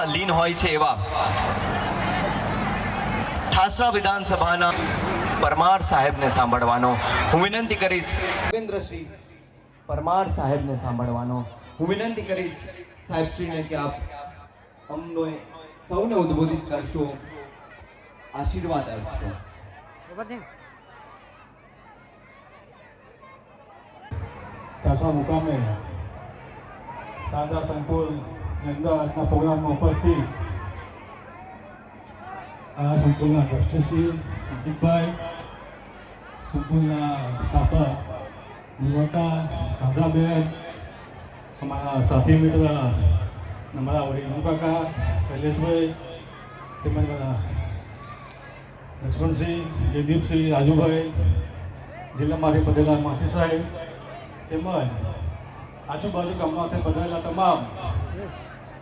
સેવામાં લીન હોય છે એવા ઠાસરા વિધાનસભાના પરમાર સાહેબને સાંભળવાનો હું વિનંતી કરીશ. દેવેન્દ્રશ્રી પરમાર સાહેબને સાંભળવાનો હું વિનંતી કરીશ સાહેબશ્રીને કે આપ અમને સૌને ઉદ્બોધિત કરશો, આશીર્વાદ આપશો. ઠાસરા મુકામે શારદા સંકુલની અંદર આજના પ્રોગ્રામમાં ઉપસ્થિત આ સંકુલના ટ્રસ્ટીશ્રી અંકિતભાઈ, સંકુલના સ્થાપક નિવૃત્તા શારદાબેન, અમારા સાથી મિત્ર અમારા વડીલ કાકા શૈલેષભાઈ, તેમજ મારા લક્ષ્મણસિંહ, જયદીપસિંહ, રાજુભાઈ, જિલ્લામાંથી પધારેલા માછી સાહેબ, તેમજ આજુબાજુ ગામમાંથી પધારેલા તમામ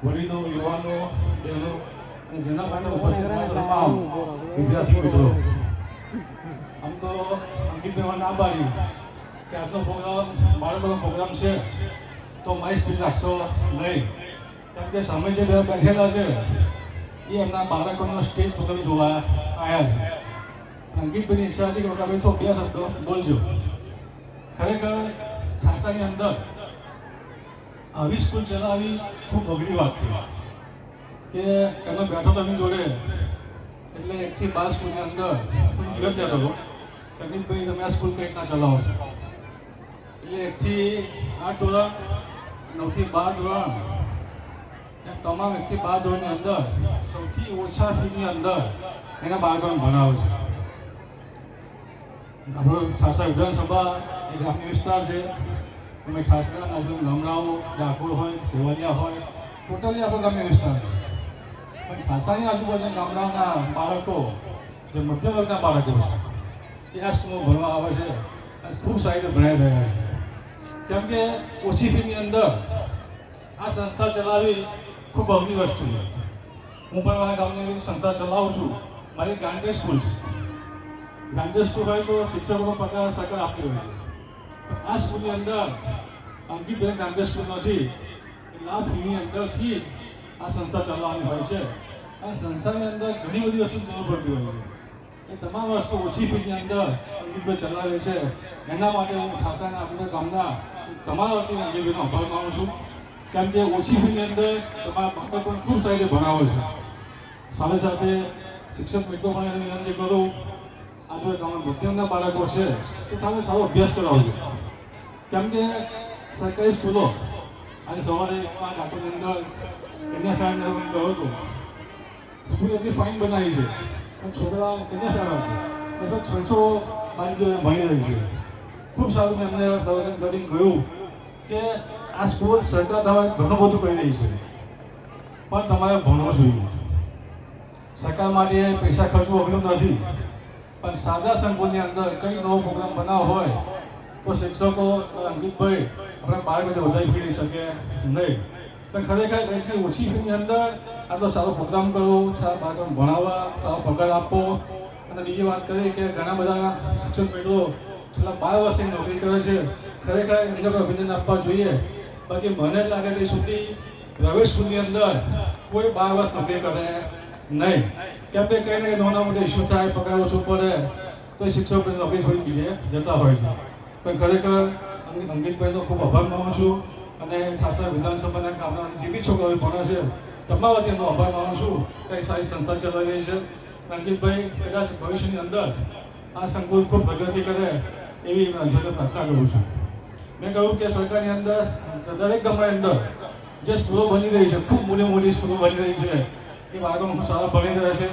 વડીલો, યુવાનો, બહેનો અને જેના માટે ઉપસ્થિત તમામ વિદ્યાર્થી મિત્રો. આમ તો અંકિતભાઈ ના પાડી કે આજનો પ્રોગ્રામ બાળકોનો પ્રોગ્રામ છે તો મારી સ્પીચ રાખશો નહીં, કેમ કે સામે જે બેઠેલા છે એ એમના બાળકોનો સ્ટેજ પ્રોગ્રામ જોવા આવ્યા છે. અંકિતભાઈની ઈચ્છા હતી કે ભાઈ તો 2 શબ્દો બોલજો. ખરેખર ઠાસરાની અંદર આવી સ્કૂલ ચલાવવી ખૂબ અઘરી વાત છે કે એનો બેઠો તમે જોડે એટલે 1 થી 12 સ્કૂલની અંદર વિગત લેતો હતો. અંકિતભાઈ તમે આ સ્કૂલ કઈ રીતના ચલાવો છો? એટલે 1 થી 8 ધોરણ, 9 થી 12 ધોરણ, એમ તમામ 1 થી 12 ધોરણની અંદર સૌથી ઓછા ફીની અંદર એના બાળકોને ભણાવો છે. આપણો ઠાસરા વિધાનસભા એ ગ્રામ્ય વિસ્તાર છે. અમે ઠાસરા આજુ ગામડાઓ ડાકોર હોય, સેવાલિયા હોય, ટોટલી આપણો ગ્રામ્ય વિસ્તાર છે. પણ ઠાસરાની આજુબાજુના ગામડાના બાળકો જે મધ્યમ વર્ગના બાળકો છે એ આ સ્કૂલમાં ભણવા આવે છે અને ખૂબ સારી રીતે ભણાઈ રહ્યા છે. કેમ કે ઓછી ફીની અંદર આ સંસ્થા ચલાવવી ખૂબ અઘરી વસ્તુ છે. હું પણ મારા ગામની સંસ્થા ચલાવું છું. મારી ગ્રાન્ટેડ સ્કૂલ છે. ગ્રાન્ટેડ સ્કૂલ હોય તો શિક્ષકોનો પગાર સરકાર આપતી હોય છે. આ સ્કૂલની અંદર અંકિતભાઈ ગ્રાન્ટેડ સ્કૂલ નથી એટલે આ ફીની અંદરથી આ સંસ્થા ચલાવવાની હોય છે. આ સંસ્થાની અંદર ઘણી બધી વસ્તુ જરૂર પડતી હોય છે. એ તમામ વસ્તુ ઓછી ફીની અંદર અંકિતભાઈ ચલાવે છે. એના માટે હું ઠાસરાના આજુબાજુ ગામના તમારા વતી અંકિતભાઈનો આભાર માનું છું. કેમ કે ઓછી ફીની અંદર તમારા બાળકોને ખૂબ સારી રીતે ભણાવો છે. સાથે સાથે શિક્ષક મિત્રો પણ એને વિનંતી કરું, આજે ગામના મધ્યમના બાળકો છે તો તમે સારો અભ્યાસ કરાવજો. કેમ કે સરકારી સ્કૂલો આજે સવારે ડાકોરની અંદર કન્યા શાળાની અંદર ગયો હતો. સ્કૂલ એટલી ફાઇન બનાવી છે પણ છોકરા કન્યા શાળા છે લગભગ 600 બાળકીઓ ભણી રહી છે. ખૂબ સારું મેં એમને પ્રવચન કરીને કહ્યું કે આ સ્કૂલ સરકાર તમારે ઘણું બધું કરી રહી છે પણ તમારે ભણવું જોઈએ. સરકાર માટે પૈસા ખર્ચવું અઘરું નથી, પણ સાદા સંકુલની અંદર કંઈ નવો પ્રોગ્રામ બનાવવો હોય તો શિક્ષકો અંકિતભાઈ આપણા બાળકો વધારે ફી લઈ શકે નહીં. પણ ખરેખર ઓછી ફીની અંદર આટલો સારો પ્રોગ્રામ કરવો, સારા બાળકોને ભણાવવા, સારો પગાર આપવો. અને બીજી વાત કરીએ કે ઘણા બધા શિક્ષક મિત્રો છેલ્લા 12 વર્ષથી નોકરી કરે છે. ખરેખર એમને કોઈ અભિનંદન આપવા જોઈએ. બાકી મને જ લાગે ત્યાં સુધી પ્રાઇવેટ સ્કૂલની અંદર કોઈ 12 વર્ષ નોકરી કરે નહીં. કેમ કે કંઈ ને કંઈ નાના મોટા ઇસ્યુ થાય, પગાર ઓછું પડે તો એ શિક્ષકો નોકરી છોડી બીજે જતા હોય છે. પણ ખરેખર અંકિતભાઈનો ખૂબ આભાર માનું છું અને ઠાસરા વિધાનસભાના ગામના જે બી છોકરાઓ ભણે છે તમારા વતી એનો આભાર માનું છું કે સારી સંસ્થા ચલાવી રહી છે. અંકિતભાઈ કદાચ ભવિષ્યની અંદર આ સંકુલ ખૂબ પ્રગતિ કરે એવી પ્રાર્થના કરું છું. મેં કહ્યું કે સરકારની અંદર દરેક ગામની અંદર જે સ્કૂલો બની રહી છે, ખૂબ મોટી મોટી સ્કૂલો બની રહી છે, એ બાળકોને ખૂબ સારા ભણી રહ્યા છે.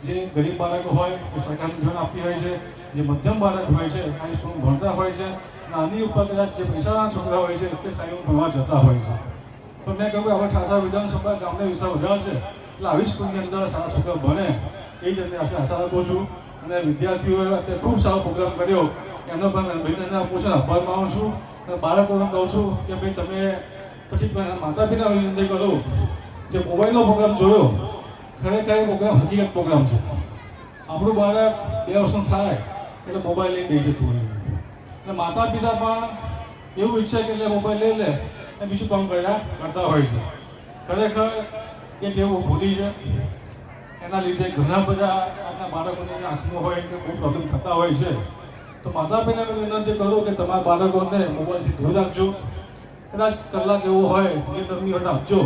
જે ગરીબ બાળકો હોય એ સરકારનું ધ્યાન આપતી હોય છે, જે મધ્યમ બાળક હોય છે આ સ્કૂલમાં ભણતા હોય છે, નાની ઉપર કદાચ જે પૈસાના છોકરા હોય છે તે સારી ભણવા જતા હોય છે. પણ મેં કહ્યું આપણે ઠાસરા વિધાનસભા ગામને વિસ્તાર વધારે છે એટલે આવી સ્કૂલની અંદર સારા છોકરા ભણે એ જ રીતે આશા રાખું છું. અને વિદ્યાર્થીઓએ અત્યારે ખૂબ સારો પ્રોગ્રામ કર્યો એનો પણ અભિનંદન આપું છું, આભાર માનું છું. અને બાળકોને કહું છું કે ભાઈ તમે પછી માતા પિતા વિનંતી કરું જે મોબાઈલનો પ્રોગ્રામ જોયો ખરેખર પ્રોગ્રામ હકીકત પ્રોગ્રામ છે. આપણું બાળક 2 વર્ષનું થાય એટલે મોબાઈલ લઈને બેસી જતું હોય એટલે માતા પિતા પણ એવું ઈચ્છે કે એટલે મોબાઈલ લઈ લે અને બીજું કામ કરતા હોય છે. ખરેખર એ ટેવ બહુ ખોટી છે. એના લીધે ઘણા બધા આપણા બાળકોને આંખમાં હોય કે બહુ પ્રોબ્લેમ થતા હોય છે. તો માતા પિતાને વિનંતી કરું કે તમારા બાળકોને મોબાઈલથી દૂર રાખજો. કદાચ કલાક એવો હોય કે તમને વખત આપજો,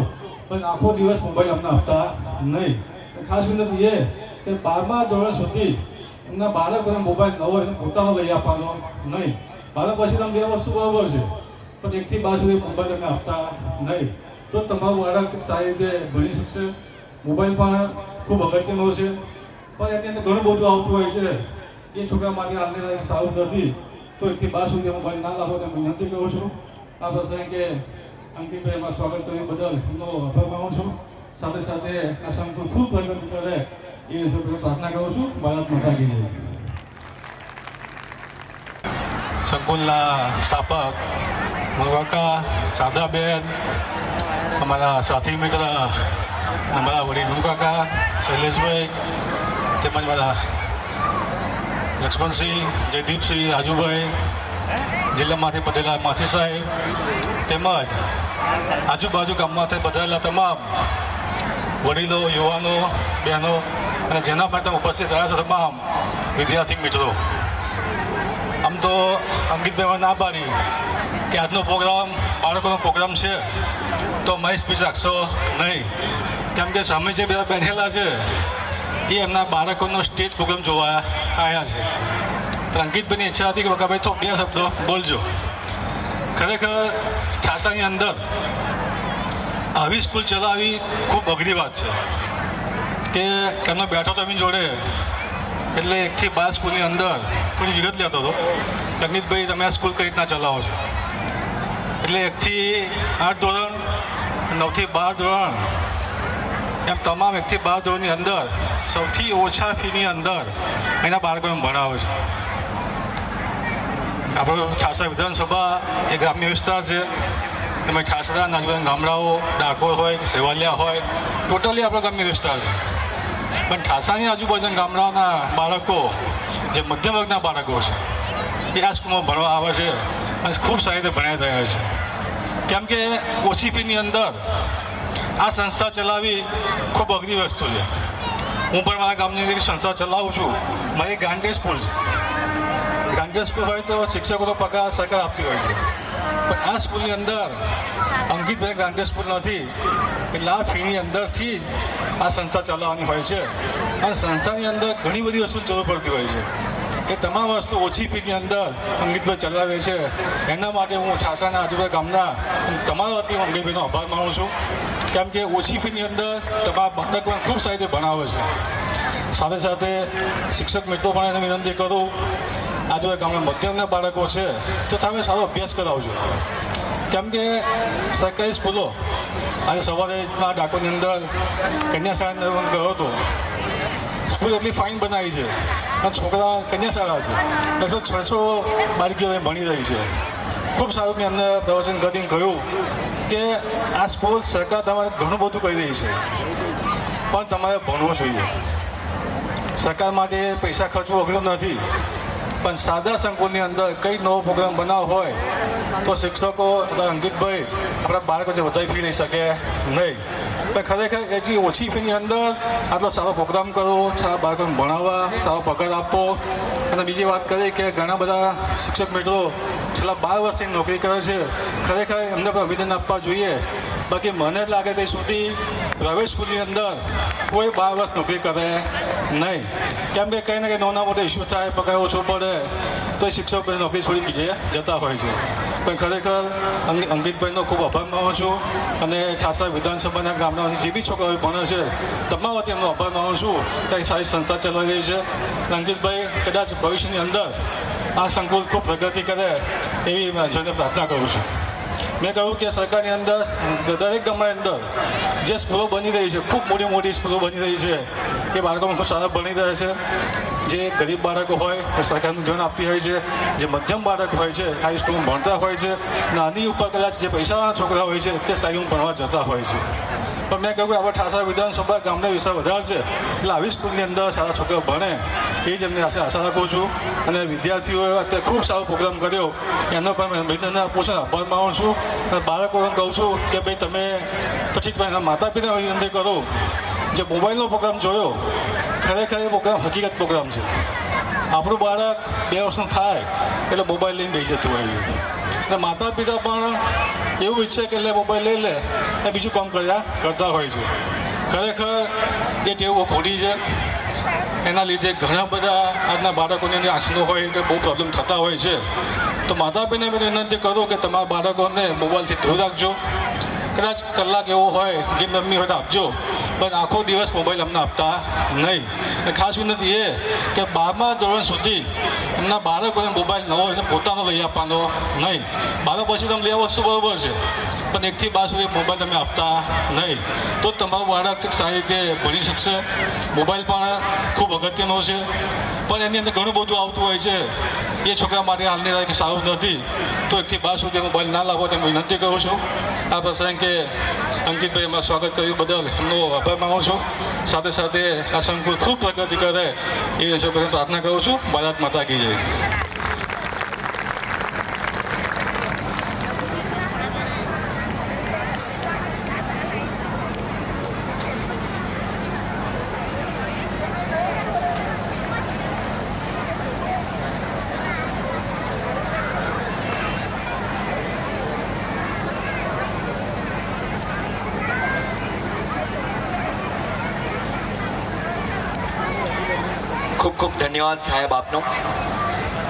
પણ આખો દિવસ મોબાઈલ અમને આપતા નહીં. ખાસ વિનંતી એ કે 12મા ધોરણ સુધી એમના બાળકોને મોબાઈલ ન હોય પોતાનો લઈ આપવાનો નહીં. બાળક પછી તમે 2 વસ્તુ બરાબર છે, પણ 1 થી 12 સુધી મોબાઈલ તમે આપતા નહીં. તો તમારું બાળક સારી રીતે ભણી શકશે. મોબાઈલ પણ ખૂબ અગત્યનો છે, પણ એની અંદર ઘણું બધું આવતું હોય છે. એ છોકરા માટે હાલની સારું નથી, તો 1 થી 12 સુધી મોબાઈલ ના લાવો તેમ વિનંતી કરું છું. આ પ્રસંગે અંકિતભાઈ એમાં સ્વાગત કર્યું બદલ એમનો આભાર માનું છું. સાથે સાથે આ સંકુલ ખૂબ પ્રગતિ કરે એ વિશે પ્રાર્થના કરું છું. ભારત માતા કી જય. સંકુલના સ્થાપક મુરવાકા શારદાબેન, અમારા સાથી મિત્ર અમારા વડીલ મુરવાકા શૈલેષભાઈ, તેમજ મારા લક્ષ્મણસિંહ, જયદીપસિંહ, રાજુભાઈ, જિલ્લામાંથી પધારેલા માછી સાહેબ, તેમજ આજુબાજુ ગામમાંથી પધારેલા તમામ વડીલો, યુવાનો, બહેનો અને જેના માટે ઉપસ્થિત રહ્યા છે તમામ વિદ્યાર્થી મિત્રો. આમ તો અંકિતભાઈ ના પાડી કે આજનો પ્રોગ્રામ બાળકોનો પ્રોગ્રામ છે, તો મારી સ્પીચ રાખશો નહીં, કેમ કે સામે જે બધા બેઠેલા છે એ એમના બાળકોનો સ્ટેજ પ્રોગ્રામ જોવા આવ્યા છે. પણ અંકિતભાઈની ઈચ્છા હતી કે વકાભાઈ તો 2 શબ્દો બોલજો. ખરેખર ઠાસાની અંદર આવી સ્કૂલ ચલાવવી ખૂબ અઘરી વાત છે. કે કેમનો બેઠો તો એમની જોડે એટલે 1 થી 12 સ્કૂલની અંદર થોડી વિગત લેતો હતો. અંકિતભાઈ તમે આ સ્કૂલ કઈ રીતના ચલાવો છો? એટલે 1 થી 8 ધોરણ, 9 થી 12 ધોરણ, એમ તમામ 1 થી 12 ધોરણની અંદર સૌથી ઓછા ફીની અંદર એના બાળકોને ભણાવે છે. આપણો ઠાસરા વિધાનસભા એ ગ્રામ્ય વિસ્તાર છે. એમાં ઠાસરા, આજુબાજુ ગામડાઓ, ડાકોર હોય, સેવાલિયા હોય, ટોટલી આપણો ગ્રામ્ય વિસ્તાર છે. પણ ઠાસાની આજુબાજુના ગામડાના બાળકો જે મધ્યમ વર્ગના બાળકો છે એ આ સ્કૂલમાં ભણવા આવે છે અને ખૂબ સારી રીતે ભણાઈ રહ્યા છે. કેમ કે ઓછી ફીની અંદર આ સંસ્થા ચલાવવી ખૂબ અઘરી વસ્તુ છે. હું પણ મારા ગામની અંદર સંસ્થા ચલાવું છું. મારી ગાંધી સ્કૂલ છે. ગાંધી સ્કૂલ હોય તો શિક્ષકોનો પગાર સરકાર આપતી હોય છે, પણ આ સ્કૂલની અંદર અંકિતભાઈ ગાંધી સ્કૂલ નથી, એટલે આ ફીની અંદરથી જ આ સંસ્થા ચલાવવાની હોય છે. અને સંસ્થાની અંદર ઘણી બધી વસ્તુની જરૂર પડતી હોય છે. એ તમામ વસ્તુ ઓછી ફીની અંદર અંકિતભાઈ ચલાવે છે. એના માટે હું ઠાસાના આજુબાજુ ગામના તમારા વતી અંકિતભાઈનો આભાર માનું છું. કેમ કે ઓછી ફીની અંદર તમારા બાળકોને ખૂબ સારી રીતે ભણાવે છે. સાથે સાથે શિક્ષક મિત્રો પણ એને વિનંતી કરું, આજુબાજુ ગામના મધ્યમના બાળકો છે તો તમે સારો અભ્યાસ કરાવજો. કેમ કે સરકારી સ્કૂલો આજે સવારે ડાકોરની અંદર કન્યા શાળા ગયો હતો. સ્કૂલ એટલી ફાઇન બનાવી છે અને છોકરા કન્યા શાળા છે, 600 બાળકીઓ ભણી રહી છે. ખૂબ સારું મેં એમને પ્રવચન કરીને કહ્યું કે આ સ્કૂલ સરકાર તમારે ઘણું બધું કરી રહી છે, પણ તમારે ભણવું જોઈએ. સરકાર માટે પૈસા ખર્ચવું અઘરું નથી, પણ સાદા સંકુલની અંદર કંઈ નવો પ્રોગ્રામ બનાવવો હોય તો શિક્ષકો અંકિતભાઈ આપણા બાળકો જે વધારે ફી લઈ શકે નહીં. પણ ખરેખર એથી ઓછી ફીની અંદર આટલો સારો પ્રોગ્રામ કરો, સારા બાળકોને ભણાવવા, સારો પગાર આપવો. અને બીજી વાત કરી કે ઘણા બધા શિક્ષક મિત્રો છેલ્લા 12 વર્ષથી નોકરી કરે છે. ખરેખર એમને પણ અભિનંદન આપવા જોઈએ. બાકી મને લાગે ત્યાં સુધી પ્રાઇવેટ સ્કૂલની અંદર કોઈ 12 વર્ષ નોકરી કરે નહીં. કેમ કે કંઈ ને કંઈ નાના મોટા ઇસ્યુ થાય, પગાર ઓછો પડે તો એ શિક્ષકો નોકરી છોડી બીજે જતા હોય છે. પણ ખરેખર અંકિતભાઈનો ખૂબ આભાર માનું છું. અને ઠાસરા વિધાનસભાના ગામડામાંથી જે બી છોકરાઓ ભણે છે તમામ વતી એમનો આભાર માનું છું કે સારી સંસ્થા ચલાવી રહી છે. અંકિતભાઈ કદાચ ભવિષ્યની અંદર આ સંકુલ ખૂબ પ્રગતિ કરે એવી જોઈને પ્રાર્થના કરું છું. મેં કહ્યું કે સરકારની અંદર દરેક ગામડાની અંદર જે સ્કૂલો બની રહી છે, ખૂબ મોટી મોટી સ્કૂલો બની રહી છે, એ બાળકોને ખૂબ સારા ભણી રહે છે. જે ગરીબ બાળકો હોય એ સરકારનું ધ્યાન આપતી હોય છે, જે મધ્યમ બાળક હોય છે હાઈ સ્કૂલમાં ભણતા હોય છે, નાની ઉપર કદાચ જે પૈસાવાળા છોકરા હોય છે તે સારી ભણવા જતા હોય છે. પણ મેં કહ્યું કે આપણે ઠાસરા વિધાનસભા ગામના વિસ્તાર વધારે છે એટલે આવી સ્કૂલની અંદર સારા છોકરાઓ ભણે એ જ એમની આશા રાખું છું. અને વિદ્યાર્થીઓએ અત્યારે ખૂબ સારો પ્રોગ્રામ કર્યો એનો પણ અભિનંદન આપું છું, આભાર માનું છું. અને બાળકોને કહું છું કે ભાઈ તમે પછી એના માતા પિતા વિનંતી કરો જે મોબાઈલનો પ્રોગ્રામ જોયો ખરેખર એ પ્રોગ્રામ હકીકત પ્રોગ્રામ છે. આપણું બાળક 2 વર્ષનું થાય એટલે મોબાઈલ લઈને બેસી જતું હોય અને માતા પિતા પણ એવું ઈચ્છે કે એટલે મોબાઈલ લઈ લે એ બીજું કામ કરતા હોય છે. ખરેખર એ ટેવ ખોટી છે. એના લીધે ઘણા બધા આજના બાળકોની અંદર આંખનો હોય કે બહુ પ્રોબ્લેમ થતા હોય છે. તો માતા પિતાને મેં વિનંતી કરું કે તમારા બાળકોને મોબાઈલથી દૂર રાખજો. કદાચ કલાક એવો હોય ગેમ રમવી હોય તો આપજો, પણ આખો દિવસ મોબાઈલ અમને આપતા નહીં. અને ખાસ વિનંતી એ કે 12મા ધોરણ સુધી એમના બાળકોને મોબાઈલ ન હોય પોતાનો લઈ આપવાનો નહીં. 12 પછી તમે લઈ આવો શું બરાબર છે, પણ 1 થી 12 સુધી મોબાઈલ તમે આપતા નહીં. તો તમારું બાળક સારી રીતે ભણી શકશે. મોબાઈલ પણ ખૂબ અગત્યનો છે, પણ એની અંદર ઘણું બધું આવતું હોય છે એ છોકરા માટે હાલની તારીખે સારું નથી. તો 1 થી 12 સુધી મોબાઈલ ના લાવો તેમ વિનંતી કરું છું. આ પ્રસંગે અંકિતભાઈ એમાં સ્વાગત કર્યું બદલ એમનો આભાર માનું છું. સાથે સાથે આ સંકુલ ખૂબ પ્રગતિ કરે એ પ્રાર્થના કરું છું. ભારત માતા કી જય. ખૂબ ખૂબ ધન્યવાદ સાહેબ આપનો.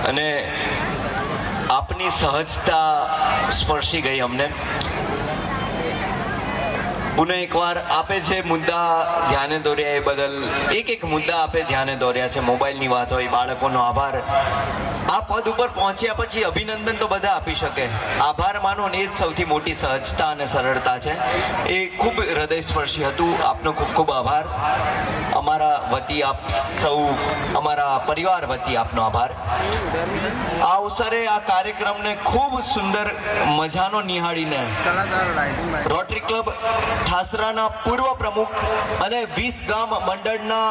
અને આપની સહજતા સ્પર્શી ગઈ અમને. પુનઃ એકવાર આપે જે મુદ્દા ધ્યાને દોર્યા એ બદલ એક મુદ્દા આપે ધ્યાને દોર્યા છે. મોબાઈલની વાત હોય, બાળકોનો આભાર. આ પદ ઉપર પહોંચ્યા પછી અભિનંદન તો બધા આપી શકે, આભાર માનો ને એ જ સૌથી મોટી સહજતા અને સરળતા છે. એ ખૂબ હૃદયસ્પર્શી હતું. આપનો ખૂબ ખૂબ આભાર. અમારા વતી આપ સૌ, અમારા પરિવાર વતી આપનો આભાર. આ અવસરે આ કાર્યક્રમને ખૂબ સુંદર મજાનો નિહાળીને રોટરી ક્લબ ઠાસરાના પૂર્વ પ્રમુખ અને 20 ગામ મંડળના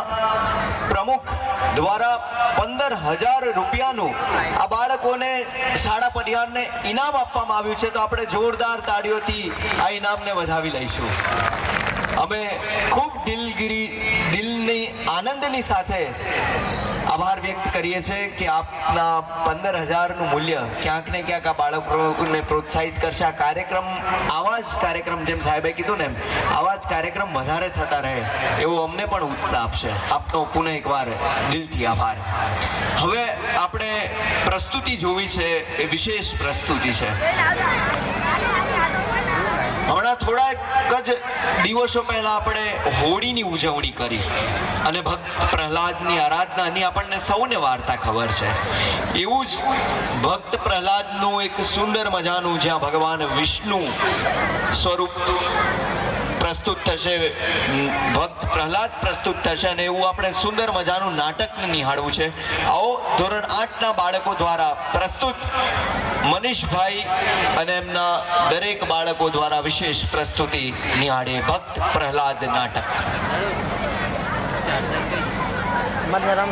પ્રમુખ દ્વારા 15,000 રૂપિયાનું આ બાળકોને, શાળા પરિવારને ઇનામ આપવામાં આવ્યું છે. તો આપણે જોરદાર તાળીઓથી આ ઇનામને વધાવી લઈશું. અમે ખૂબ દિલની આનંદની સાથે આભાર વ્યક્ત કરીએ છીએ કે આપના 15,000નું મૂલ્ય ક્યાંક ને ક્યાંક આ બાળકોને પ્રોત્સાહિત કરશે. આ કાર્યક્રમ, આવા જ કાર્યક્રમ, જેમ સાહેબે કીધું ને આવા જ કાર્યક્રમ વધારે થતા રહે એવો અમને પણ ઉત્સાહ આપશે. આપનો પુનઃ એકવાર દિલથી આભાર. હવે આપણે પ્રસ્તુતિ જોવી છે, એ વિશેષ પ્રસ્તુતિ છે. હમણાં થોડાક જ દિવસો પહેલા આપણે હોળીની ઉજવણી કરી અને ભક્ત પ્રહલાદની આરાધનાની આપણને સૌને વાર્તા ખબર છે. એવું જ ભક્ત પ્રહલાદનું એક સુંદર મજાનું, જ્યાં ભગવાન વિષ્ણુ સ્વરૂપ પ્રસ્તુત થશે, ભક્ત પ્રહલાદ પ્રસ્તુત થશે, અને એવું આપણે સુંદર મજાનું નાટકને નિહાળવું છે. આવો ધોરણ 8ના બાળકો દ્વારા પ્રસ્તુત મનીષભાઈ અને એમના દરેક બાળકો દ્વારા વિશેષ પ્રસ્તુતિ નિહાળીએ ભક્ત પ્રહલાદ નાટક. Mas era um